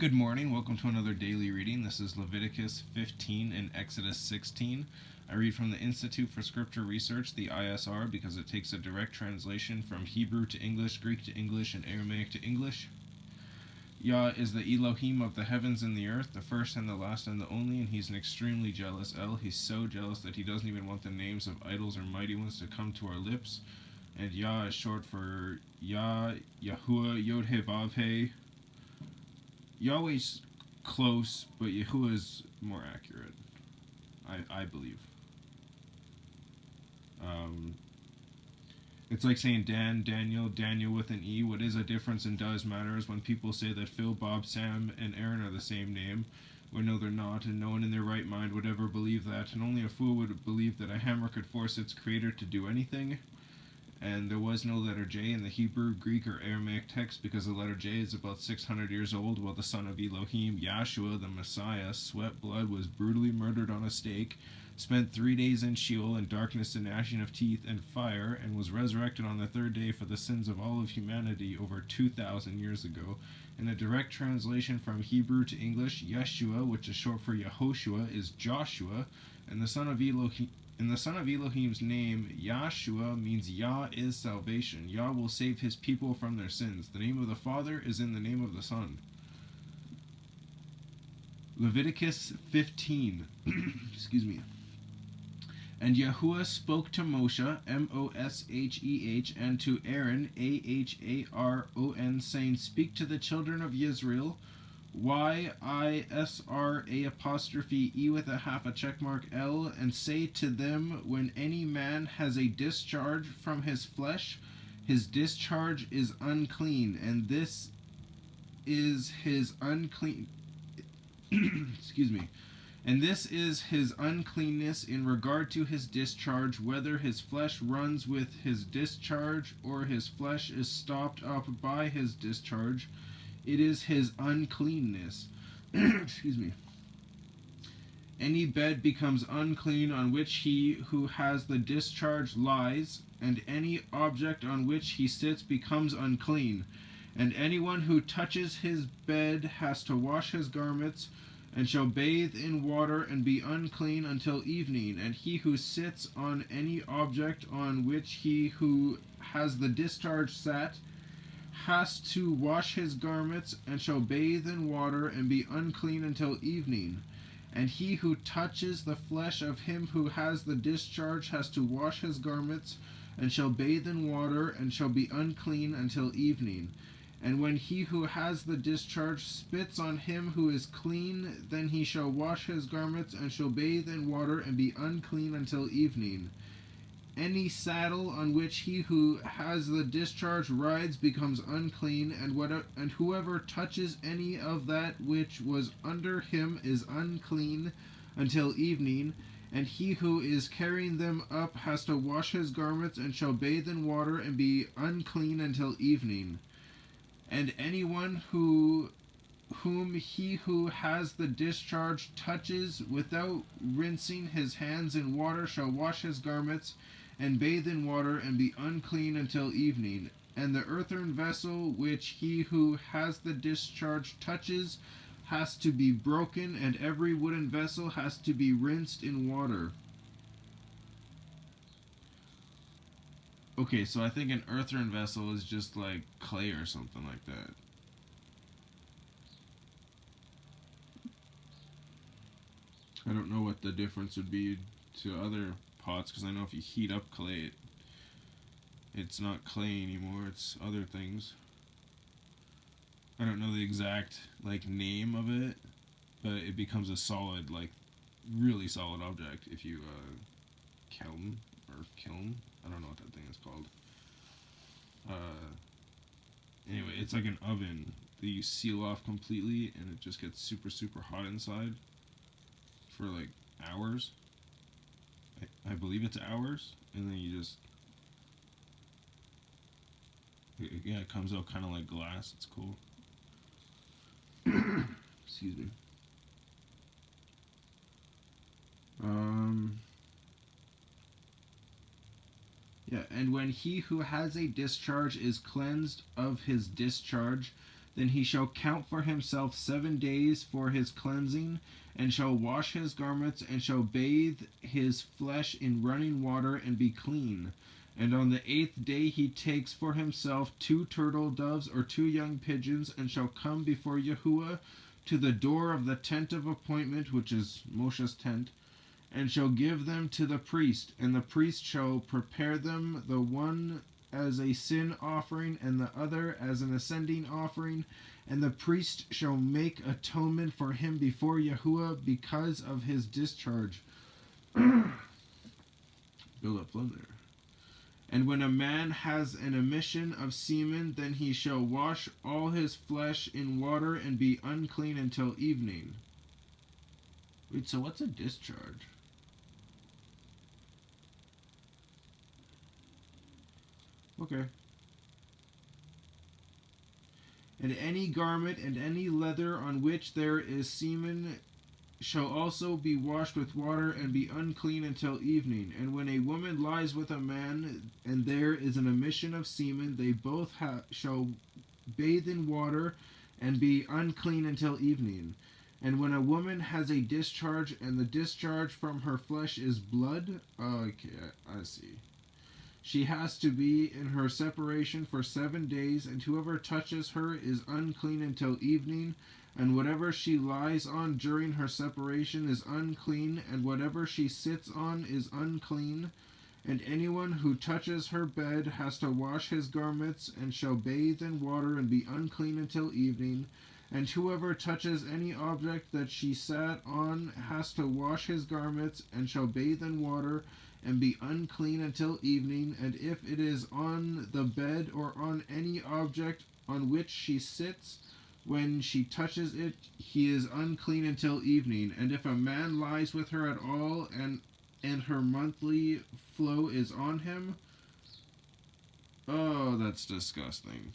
Good morning. Welcome to another daily reading. This is Leviticus 15 and Exodus 16. I read from the Institute for Scripture Research, the ISR, because it takes a direct translation from Hebrew to English, Greek to English, and Aramaic to English. Yah is the Elohim of the heavens and the earth, the first and the last and the only, and he's an extremely jealous El. He's so jealous that he doesn't even want the names of idols or mighty ones to come to our lips. And Yah is short for Yah, Yahuah, Yod-He-Vav-He. Yahweh's close, but Yahuah is more accurate, I believe. It's like saying Daniel with an E. What is a difference and does matter is when people say that Phil, Bob, Sam, and Aaron are the same name, when no they're not, and no one in their right mind would ever believe that, and only a fool would believe that a hammer could force its creator to do anything. And there was no letter J in the Hebrew, Greek, or Aramaic text because the letter J is about 600 years old, while the son of Elohim, Yahshua, the Messiah, sweat blood, was brutally murdered on a stake, spent 3 days in Sha'ul in darkness and gnashing of teeth and fire, and was resurrected on the third day for the sins of all of humanity over 2,000 years ago. In a direct translation from Hebrew to English, Yeshua, which is short for Yehoshua, is Joshua, and the son of Elohim. In the son of Elohim's name, Yahshua, means Yah is salvation. Yah will save his people from their sins. The name of the Father is in the name of the Son. Leviticus 15. Excuse me. And Yahuah spoke to Moshe, Mosheh, and to Aaron, Aaron, saying, Speak to the children of Israel, YISRA' with a half a check mark L, and say to them, when any man has a discharge from his flesh, his discharge is unclean, and this is his unclean excuse me. And this is his uncleanness in regard to his discharge, whether his flesh runs with his discharge or his flesh is stopped up by his discharge. It is his uncleanness. Excuse me. Any bed becomes unclean on which he who has the discharge lies, and any object on which he sits becomes unclean. And anyone who touches his bed has to wash his garments, and shall bathe in water and be unclean until evening. And he who sits on any object on which he who has the discharge sat has to wash his garments, and shall bathe in water and be unclean until evening. And he who touches the flesh of him who has the discharge has to wash his garments, and shall bathe in water, and shall be unclean until evening. And when he who has the discharge spits on him who is clean, then he shall wash his garments, and shall bathe in water, and be unclean until evening. Any saddle on which he who has the discharge rides becomes unclean, and whoever touches any of that which was under him is unclean until evening. And he who is carrying them up has to wash his garments, and shall bathe in water, and be unclean until evening. And anyone whom he who has the discharge touches without rinsing his hands in water shall wash his garments, and bathe in water, and be unclean until evening. And the earthen vessel which he who has the discharge touches has to be broken, and every wooden vessel has to be rinsed in water. Okay, so I think an earthen vessel is just like clay or something like that. I don't know what the difference would be to other pots, because I know if you heat up clay, it's not clay anymore, it's other things. I don't know the exact name of it, but it becomes a solid, really solid object if you kiln. I don't know what that thing is called. Anyway, it's like an oven that you seal off completely, and it just gets super, super hot inside for hours. I believe it's hours, and then you just, it comes out kind of like glass. It's cool. Excuse me. Yeah, and when he who has a discharge is cleansed of his discharge, then he shall count for himself 7 days for his cleansing, and shall wash his garments, and shall bathe his flesh in running water, and be clean. And on the 8th day he takes for himself 2 turtle doves or 2 young pigeons, and shall come before Yahuah to the door of the tent of appointment, which is Moshe's tent, and shall give them to the priest. And the priest shall prepare them, the one as a sin offering, and the other as an ascending offering. And the priest shall make atonement for him before Yahuah because of his discharge. Build up flow there. And when a man has an emission of semen, then he shall wash all his flesh in water and be unclean until evening. Wait, so what's a discharge? Okay. And any garment and any leather on which there is semen shall also be washed with water and be unclean until evening. And when a woman lies with a man and there is an emission of semen, they both shall bathe in water and be unclean until evening. And when a woman has a discharge and the discharge from her flesh is blood, okay, I see. She has to be in her separation for 7 days, and whoever touches her is unclean until evening. And whatever she lies on during her separation is unclean, and whatever she sits on is unclean. And anyone who touches her bed has to wash his garments, and shall bathe in water and be unclean until evening. And whoever touches any object that she sat on has to wash his garments, and shall bathe in water and be unclean until evening. And if it is on the bed or on any object on which she sits, when she touches it, he is unclean until evening. And if a man lies with her at all, and her monthly flow is on him, oh, that's disgusting.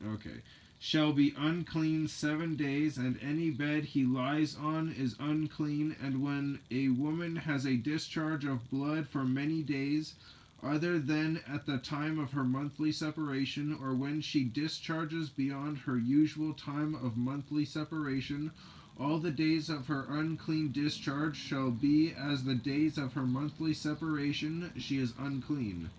Okay. Shall be unclean 7 days, and any bed he lies on is unclean. And when a woman has a discharge of blood for many days, other than at the time of her monthly separation, or when she discharges beyond her usual time of monthly separation, all the days of her unclean discharge shall be as the days of her monthly separation. She is unclean.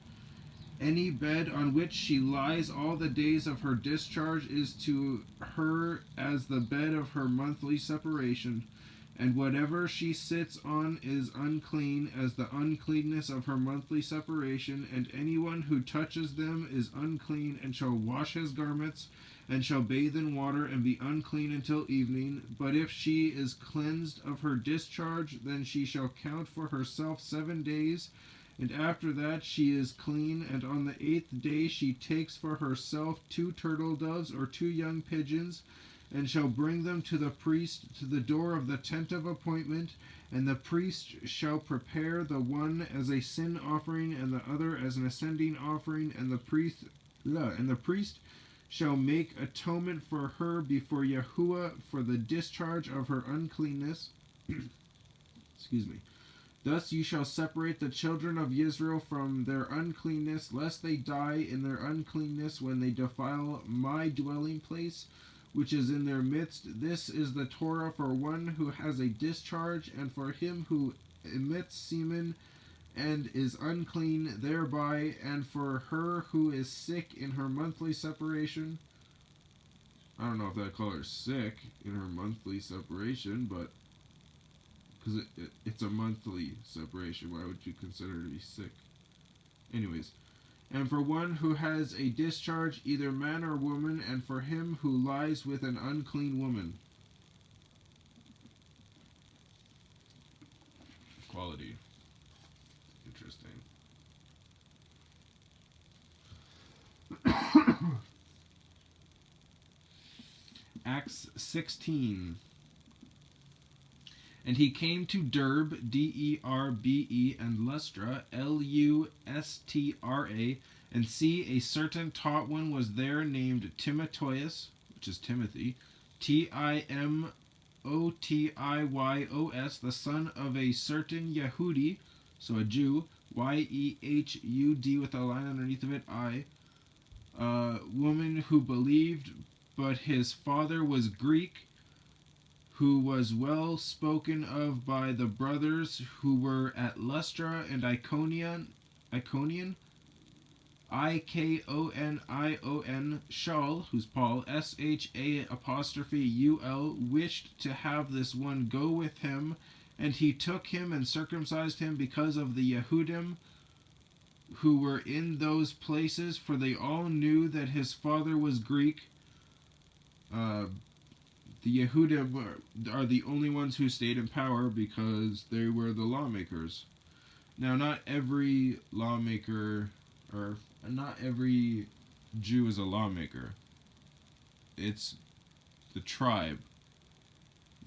Any bed on which she lies all the days of her discharge is to her as the bed of her monthly separation. And whatever she sits on is unclean as the uncleanness of her monthly separation. And anyone who touches them is unclean, and shall wash his garments, and shall bathe in water, and be unclean until evening. But if she is cleansed of her discharge, then she shall count for herself 7 days, and after that she is clean. And on the 8th day she takes for herself 2 turtle doves or 2 young pigeons, and shall bring them to the priest to the door of the tent of appointment. And the priest shall prepare the one as a sin offering, and the other as an ascending offering. And the priest shall make atonement for her before Yahuah for the discharge of her uncleanness. Excuse me. Thus you shall separate the children of Israel from their uncleanness, lest they die in their uncleanness when they defile my dwelling place, which is in their midst. This is the Torah for one who has a discharge, and for him who emits semen and is unclean thereby, and for her who is sick in her monthly separation. I don't know if that call her sick in her monthly separation, but because it's a monthly separation, why would you consider her to be sick? Anyways. And for one who has a discharge, either man or woman, and for him who lies with an unclean woman. Equality. Interesting. Acts 16. And he came to Derbe, D-E-R-B-E, and Lystra, L-U-S-T-R-A, and see, a certain taught one was there named Timotheus, which is Timothy, T-I-M-O-T-I-Y-O-S, the son of a certain Yehudi, so a Jew, Y-E-H-U-D with a line underneath of it, woman who believed but his father was Greek, who was well spoken of by the brothers who were at Lystra and Iconium, Ikonion, Sha'ul, who's Paul, Sha'ul, wished to have this one go with him, and he took him and circumcised him because of the Yehudim who were in those places, for they all knew that his father was Greek. The Yehudim are the only ones who stayed in power because they were the lawmakers. Now, not every lawmaker, or not every Jew is a lawmaker. It's the tribe.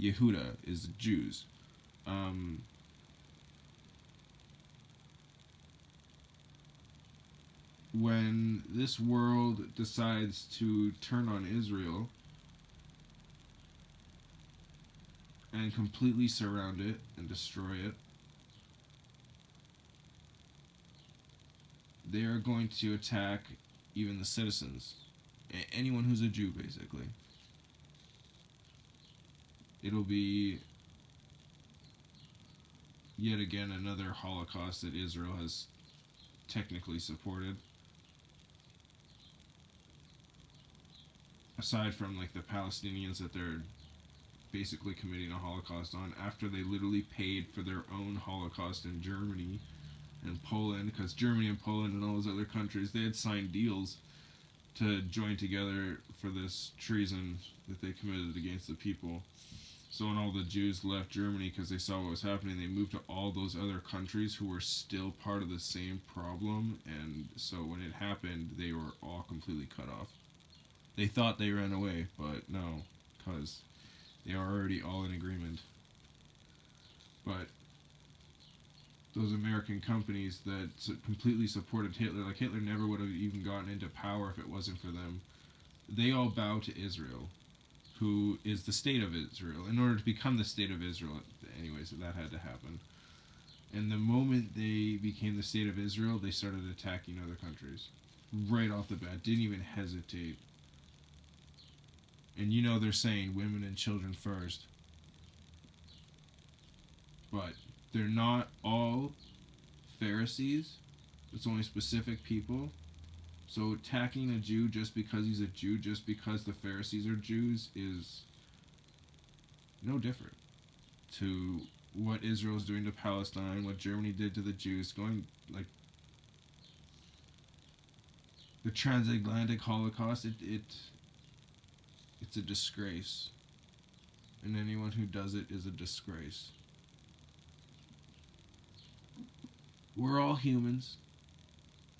Yehudah is the Jews. When this world decides to turn on Israel and completely surround it and destroy it, they are going to attack even the citizens. Anyone who's a Jew, basically. It'll be yet again another Holocaust that Israel has technically supported. Aside from like the Palestinians that they're basically committing a Holocaust on, after they literally paid for their own Holocaust in Germany and Poland, because Germany and Poland and all those other countries, they had signed deals to join together for this treason that they committed against the people. So when all the Jews left Germany because they saw what was happening, they moved to all those other countries who were still part of the same problem, and so when it happened, they were all completely cut off. They thought they ran away, but no, because they are already all in agreement. But those American companies that completely supported Hitler, like Hitler never would have even gotten into power if it wasn't for them, they all bow to Israel, who is the state of Israel. In order to become the state of Israel, anyways, that had to happen. And the moment they became the state of Israel, they started attacking other countries. Right off the bat, didn't even hesitate. And you know they're saying women and children first. But they're not all Pharisees. It's only specific people. So attacking a Jew just because he's a Jew, just because the Pharisees are Jews, is no different to what Israel's doing to Palestine, what Germany did to the Jews, going like the transatlantic Holocaust. It's a disgrace, and anyone who does it is a disgrace. We're all humans.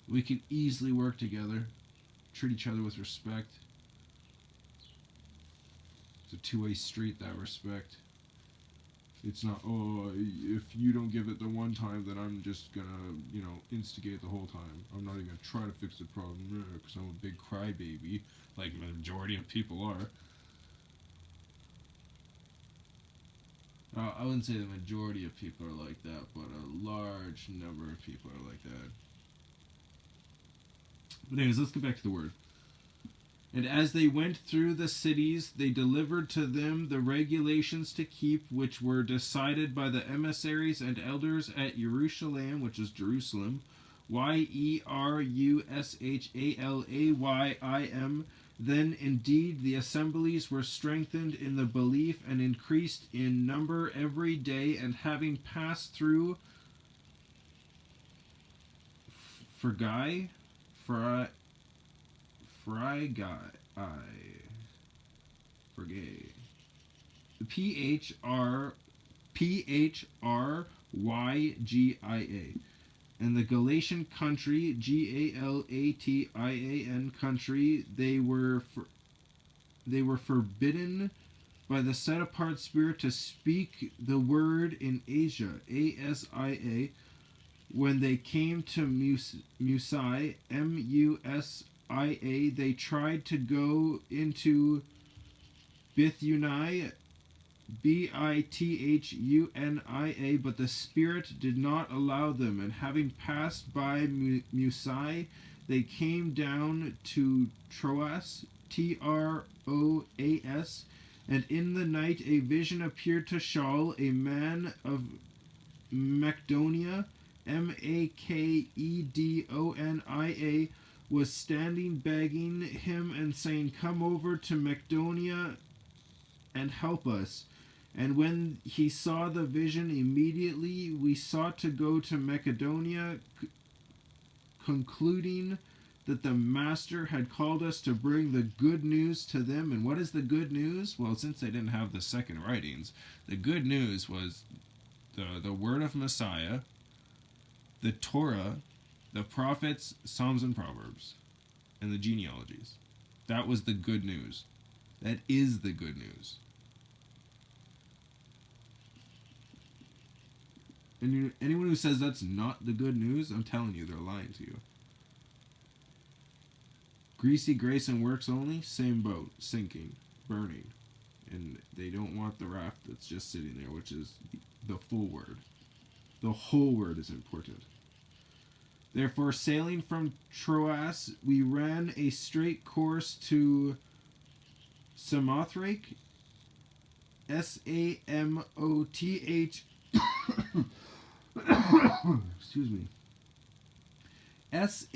We can easily work together, treat each other with respect. It's a two-way street, that respect. It's not, oh, if you don't give it the one time, then I'm just gonna, instigate the whole time. I'm not even gonna try to fix the problem because I'm a big crybaby, like the majority of people are. I wouldn't say the majority of people are like that, but a large number of people are like that. But anyways, let's get back to the word. And as they went through the cities, they delivered to them the regulations to keep, which were decided by the emissaries and elders at Jerusalem, which is Jerusalem, Yerushalayim. Then indeed the assemblies were strengthened in the belief and increased in number every day, and having passed through Phrygia, Phrygia, and the Galatian country, Galatian country, they were forbidden by the set apart Spirit to speak the word in Asia, Asia. When they came to Musia, Musia, they tried to go into Bithynia, Bithunia, but the Spirit did not allow them. And having passed by Musia, they came down to TORAH, TROAS. And in the night a vision appeared to Sha'ul, a man of Makedonia, Makedonia, was standing begging him and saying, "Come over to Makedonia and help us." And when he saw the vision, immediately we sought to go to Makedonia, concluding that the Master had called us to bring the good news to them. And what is the good news? Well, since they didn't have the second writings, the good news was the word of Messiah, the Torah, the prophets, Psalms and Proverbs, and the genealogies. That was the good news. That is the good news. And anyone who says that's not the good news, I'm telling you, they're lying to you. Greasy grace and works only, same boat, sinking, burning. And they don't want the raft that's just sitting there, which is the full word. The whole word is important. Therefore, sailing from Troas, we ran a straight course to Samothrace, Samoth. Excuse me. Samothrace,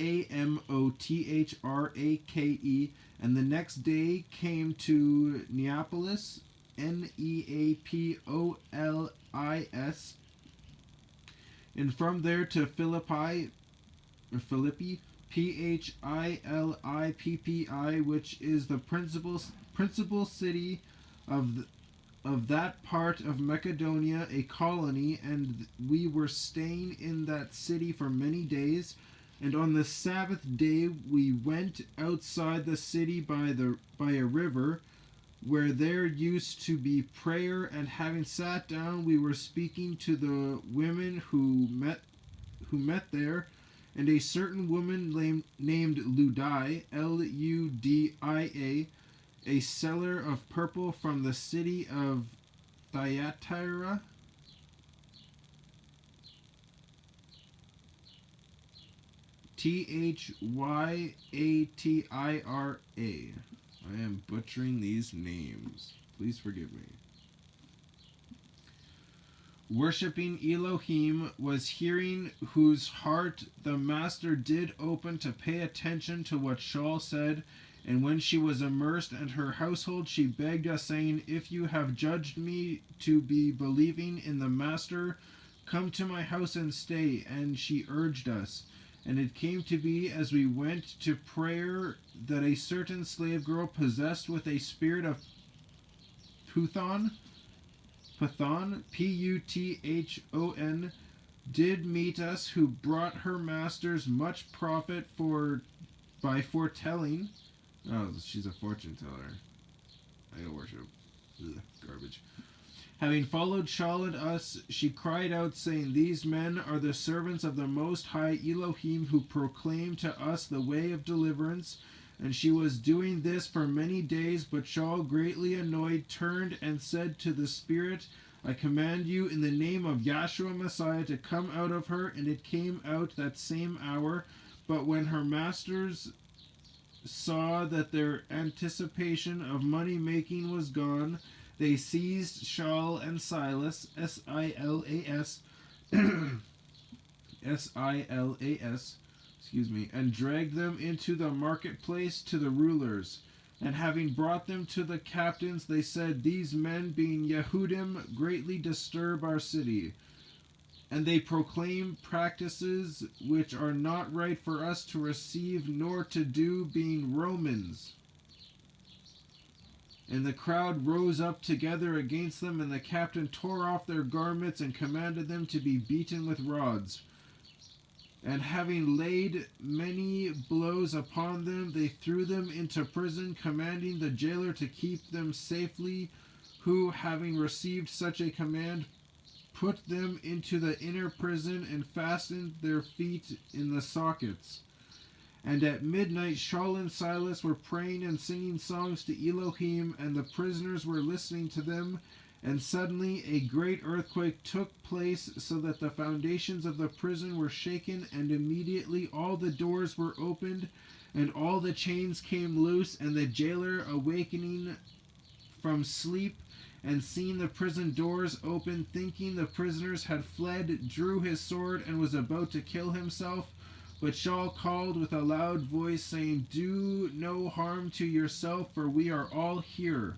and the next day came to Neapolis, Neapolis, and from there to Philippi, Philippi, which is the principal city of that part of Macedonia, a colony, and we were staying in that city for many days. And on the Sabbath day we went outside the city by a river, where there used to be prayer, and having sat down we were speaking to the women who met there. And a certain woman named Ludia, Ludia, a seller of purple from the city of Thyatira, Thyatira. I am butchering these names. Please forgive me. Worshipping Elohim, was hearing, whose heart the Master did open to pay attention to what Sha'ul said. And when she was immersed and her household, she begged us, saying, "If you have judged me to be believing in the Master, come to my house and stay." And she urged us. And it came to be, as we went to prayer, that a certain slave girl, possessed with a spirit of Puthon, Puthon, did meet us, who brought her masters much profit by foretelling. Oh, she's a fortune teller. I don't worship. Ugh, garbage. Having followed Sha'ul and us, she cried out, saying, "These men are the servants of the Most High Elohim, who proclaim to us the way of deliverance." And she was doing this for many days, but Sha'ul, greatly annoyed, turned and said to the spirit, "I command you in the name of Yahshua Messiah to come out of her." And it came out that same hour. But when her masters saw that their anticipation of money making was gone, they seized Sha'ul and Silas, Silas, and dragged them into the marketplace to the rulers. And having brought them to the captains, they said, "These men, being Yehudim, greatly disturb our city. And they proclaim practices which are not right for us to receive nor to do, being Romans." And the crowd rose up together against them, and the captain tore off their garments and commanded them to be beaten with rods. And having laid many blows upon them, they threw them into prison, commanding the jailer to keep them safely, who, having received such a command, put them into the inner prison and fastened their feet in the sockets. And at midnight Sha'ul and Silas were praying and singing songs to Elohim, and the prisoners were listening to them. And suddenly a great earthquake took place, so that the foundations of the prison were shaken, and immediately all the doors were opened, And all the chains came loose, and the jailer, awakening from sleep and seeing the prison doors open, thinking the prisoners had fled, drew his sword and was about to kill himself. But Sha'ul called with a loud voice, saying, "Do no harm to yourself, for we are all here."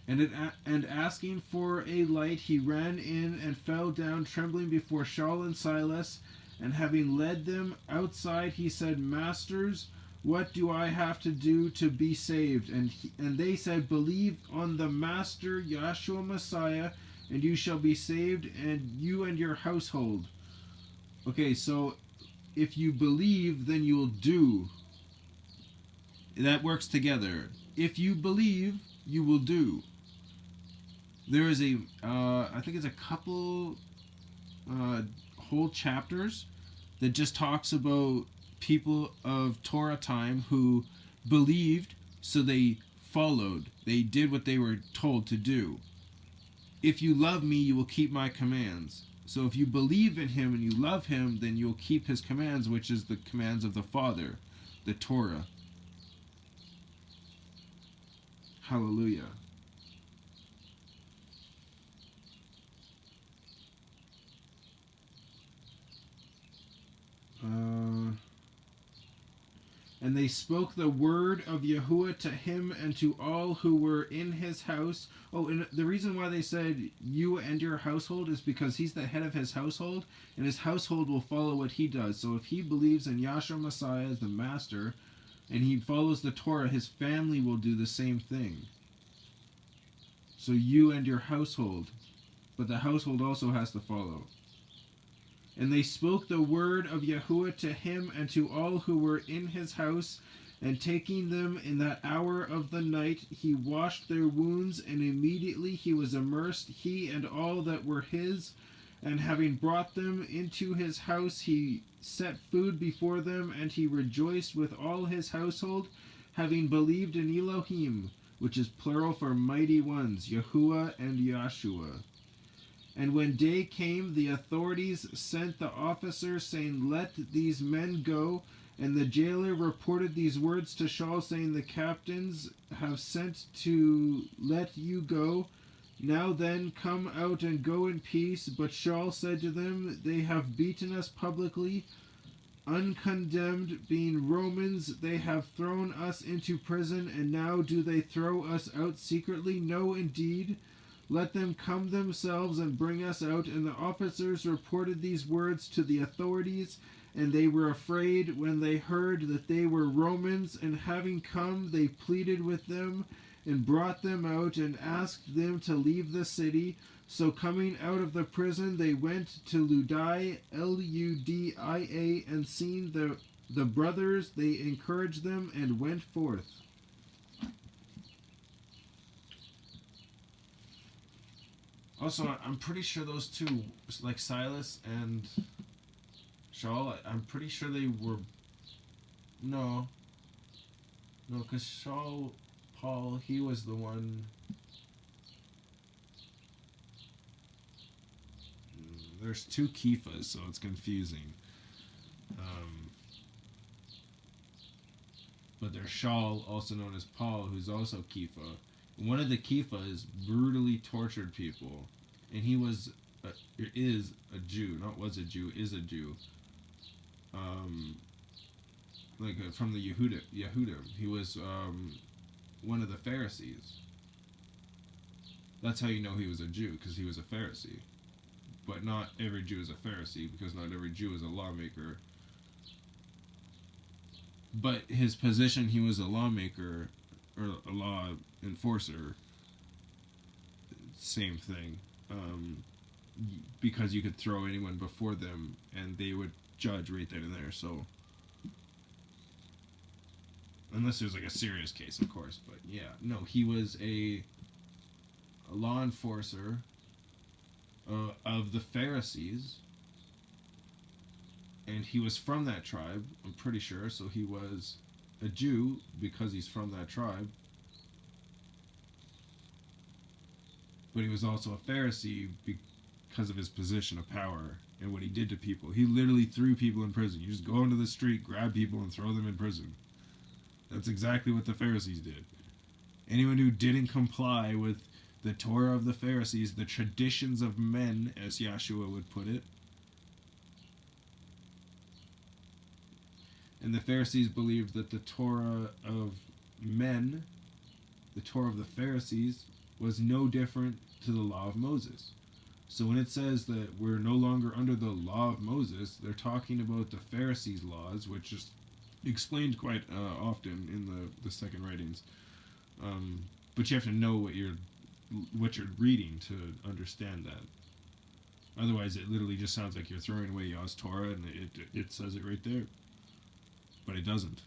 And asking for a light, he ran in and fell down trembling before Sha'ul and Silas. And having led them outside, he said, "Masters, what do I have to do to be saved?" And they said, "Believe on the Master, Yahshua Messiah, and you shall be saved, and you and your household." Okay, so if you believe, then you will do. That works together. If you believe, you will do. There is I think it's a couple whole chapters that just talks about people of Torah time who believed, so they followed. They did what they were told to do. If you love me, you will keep my commands. So if you believe in him and you love him, then you'll keep his commands, which is the commands of the Father, the Torah. HalleluYah. And they spoke the word of Yahuah to him and to all who were in his house. Oh, and the reason why they said you and your household is because he's the head of his household, and his household will follow what he does. So if he believes in Yahshua Messiah as the master, and he follows the Torah, his family will do the same thing. So you and your household. But the household also has to follow. And they spoke the word of Yahuah to him and to all who were in his house. And taking them in that hour of the night, he washed their wounds, and immediately he was immersed, he and all that were his. And having brought them into his house, he set food before them, and he rejoiced with all his household, having believed in Elohim, which is plural for mighty ones, Yahuah and Yahshua. And when day came, the authorities sent the officers, saying, "Let these men go." And the jailer reported these words to Sha'ul, saying, "The captains have sent to let you go. Now then, come out and go in peace." But Sha'ul said to them, "They have beaten us publicly, uncondemned, being Romans. They have thrown us into prison, and now do they throw us out secretly? No, indeed. Let them come themselves and bring us out." And the officers reported these words to the authorities, and they were afraid when they heard that they were Romans. And having come, they pleaded with them and brought them out and asked them to leave the city. So coming out of the prison, they went to Ludia, Ludia, and seeing the brothers, they encouraged them and went forth. Also, I'm pretty sure those two, like Silas and Sha'ul, I'm pretty sure they were... No, because Sha'ul, Paul, he was the one... There's two Kêphas, so it's confusing. But there's Sha'ul, also known as Paul, who's also Kêpha. One of the Kêphas brutally tortured people, and he is a Jew, not was a Jew, is a Jew. From the Yehudim. He was one of the Pharisees. That's how you know he was a Jew, because he was a Pharisee. But not every Jew is a Pharisee, because not every Jew is a lawmaker. But his position, he was a lawmaker, or a law enforcer, same thing, because you could throw anyone before them and they would judge right then and there. So unless there's like a serious case, of course, but yeah, no, he was a law enforcer of the Pharisees, and he was from that tribe, I'm pretty sure, so he was a Jew because he's from that tribe. But he was also a Pharisee because of his position of power and what he did to people. He literally threw people in prison. You just go into the street, grab people, and throw them in prison. That's exactly what the Pharisees did. Anyone who didn't comply with the Torah of the Pharisees, the traditions of men, as Yahshua would put it. And the Pharisees believed that the Torah of men, the Torah of the Pharisees, was no different to the law of Moses. So when it says that we're no longer under the law of Moses, they're talking about the Pharisees' laws, which is explained quite often in the second writings. But you have to know what you're reading to understand that. Otherwise, it literally just sounds like you're throwing away Yah's Torah, and it says it right there. But it doesn't.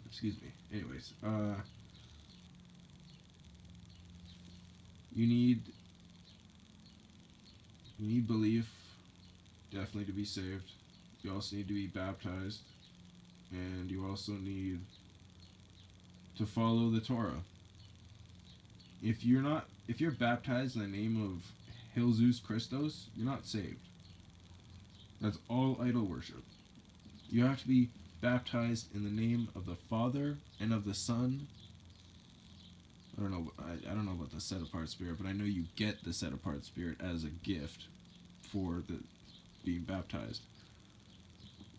Excuse me. Anyways, you need belief, definitely, to be saved. You also need to be baptized, and you also need to follow the Torah. If you're baptized in the name of Jesus Christos, you're not saved. That's all idol worship. You have to be baptized in the name of the Father and of the Son. I don't know about the set apart spirit, but I know you get the set apart spirit as a gift for the being baptized.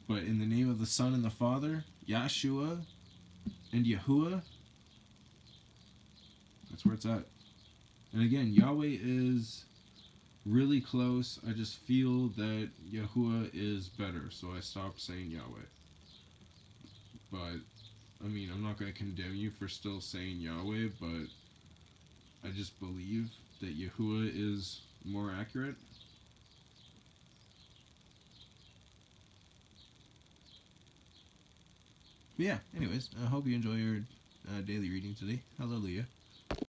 But in the name of the Son and the Father, Yahshua and Yahuah, that's where it's at. And again, Yahweh is really close. I just feel that Yahuah is better, so I stopped saying Yahweh. But, I mean, I'm not going to condemn you for still saying Yahweh, but I just believe that Yahuah is more accurate. But yeah, anyways, I hope you enjoy your daily reading today. HalleluYah.